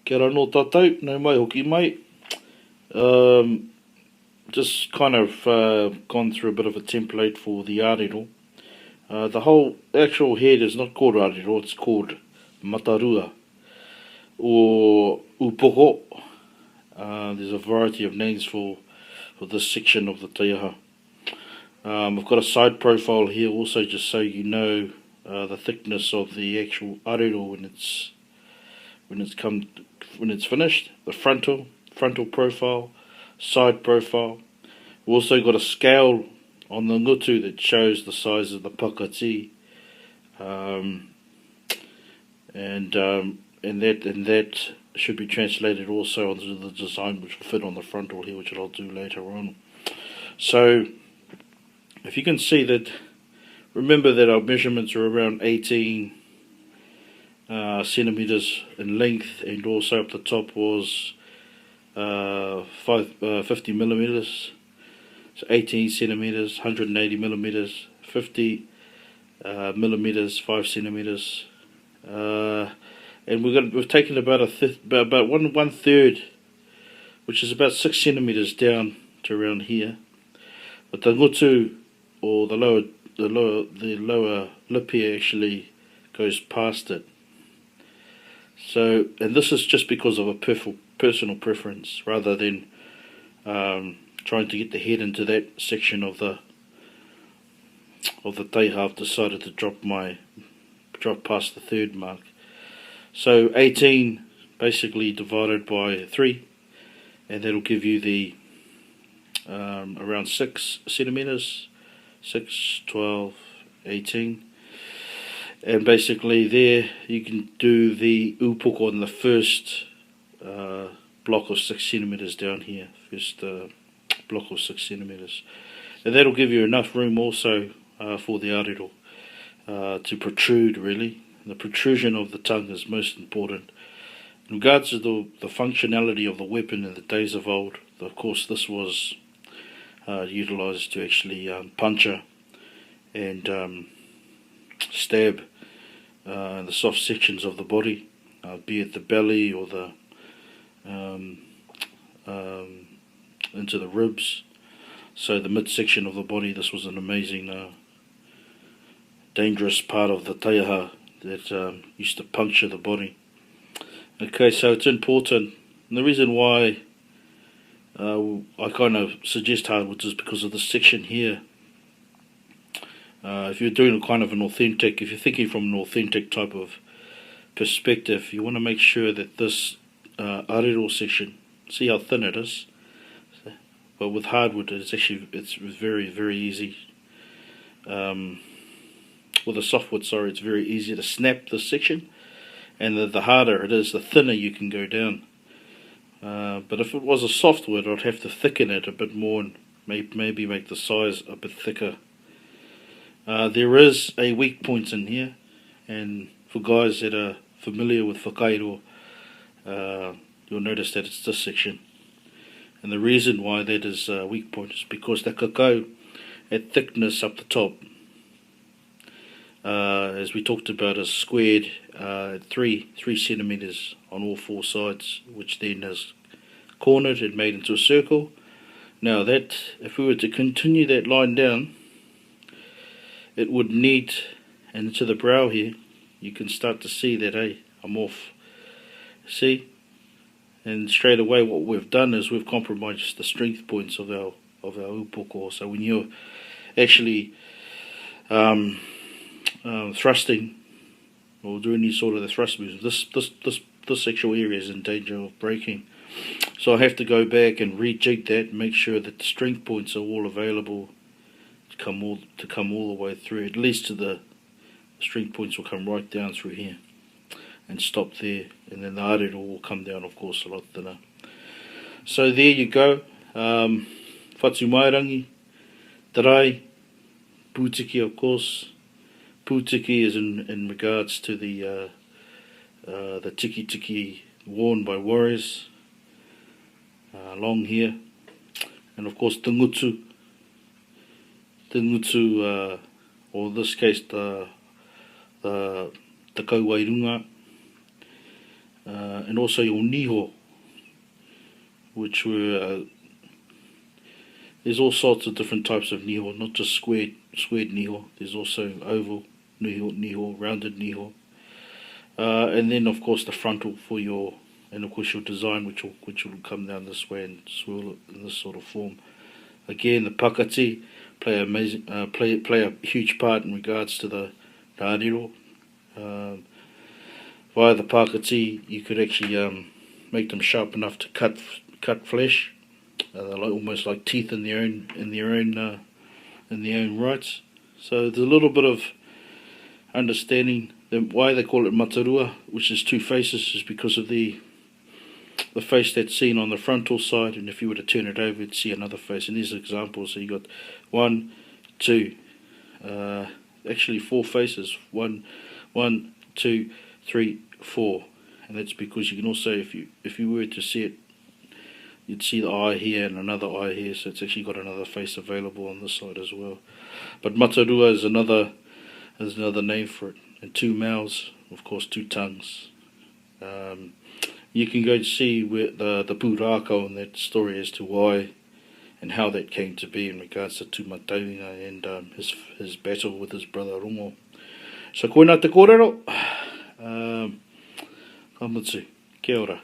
Kia ora no tātou, nau mai hoki mai. Just kind of gone through a bit of a template for the ārero. The whole actual head is not called ārero, it's called Matarua or upoko. There's a variety of names for this section of the Taiaha. I've got a side profile here also just so you know the thickness of the actual ārero when it's finished. The frontal profile, side profile. We've also got a scale on the ngutu that shows the size of the pakati, and that should be translated also onto the design which will fit on the frontal here, which I'll do later on. So if you can see that, remember that our measurements are around 18 centimeters in length, and also up the top was 50 millimeters. So 18 centimeters, 180 millimeters, 50 millimeters, 5 centimeters, and we've taken about one third, which is about 6 centimeters down to around here. But the ngutu, or the lower lip here, actually goes past it. So, and this is just because of a personal preference, rather than trying to get the head into that section of the taiaha. I've decided to drop past the third mark. So 18 basically divided by 3, and that'll give you the around 6 centimeters, 6, 12, 18. And basically there you can do the upoko on the first block of 6 centimeters down here, first block of 6 centimeters. And that'll give you enough room also for the ārero to protrude, really. The protrusion of the tongue is most important. In regards to the functionality of the weapon in the days of old, of course this was utilised to actually puncture and stab in the soft sections of the body, be it the belly or the into the ribs. So the midsection of the body, this was an amazing dangerous part of the taiaha that used to puncture the body. Okay, so it's important, and the reason why I kind of suggest hardwoods is because of this section here. If you're doing kind of if you're thinking from an authentic type of perspective, you want to make sure that this ārero section, see how thin it is, but with hardwood it's very, very easy. With a softwood, it's very easy to snap this section, and the harder it is, the thinner you can go down. But if it was a softwood, I'd have to thicken it a bit more and maybe make the size a bit thicker. There is a weak point in here, and for guys that are familiar with whakairo, you'll notice that it's this section. And the reason why that is a weak point is because the kakao at thickness up the top, as we talked about, is squared at 3 centimeters on all 4 sides, which then is cornered and made into a circle. Now that, if we were to continue that line down, it would need, and into the brow here, you can start to see that, hey, I'm off. See? And straight away what we've done is we've compromised the strength points of our upoko. So when you're actually thrusting or doing any sort of the thrust moves, this actual area is in danger of breaking. So I have to go back and rejig that and make sure that the strength points are all available to come all the way through. At least to the strength points will come right down through here and stop there, and then the ārero will come down, of course, a lot thinner. So there you go. Whatu mairangi, tarai, pūtiki, of course. Pūtiki is in regards to the tiki worn by warriors, long here, and of course the ngutu, or in this case the kauwairunga, and also your niho, which were there's all sorts of different types of niho, not just squared niho. There's also oval niho, rounded niho, and then of course the frontal for your, and of course your design, which will come down this way and swirl it in this sort of form. Again, the pakati play a huge part in regards to the rārero. Via the pakati, you could actually make them sharp enough to cut flesh. They're almost like teeth in their own rights. So there's a little bit of understanding why they call it Matarua, which is two faces, is because of the face that's seen on the frontal side, and if you were to turn it over, you'd see another face. And these are examples. So you got 1, 2, actually 4 faces. 1, 2, 3, 4, and that's because you can also, if you were to see it, you'd see the eye here and another eye here. So it's actually got another face available on this side as well. But Matarua is another name for it. And 2 mouths, of course, 2 tongues. You can go see where the pūrākau in that story as to why and how that came to be in regards to Taiaha and his battle with his brother Rongo. So koina te kōrero, ka mutu, kia ora.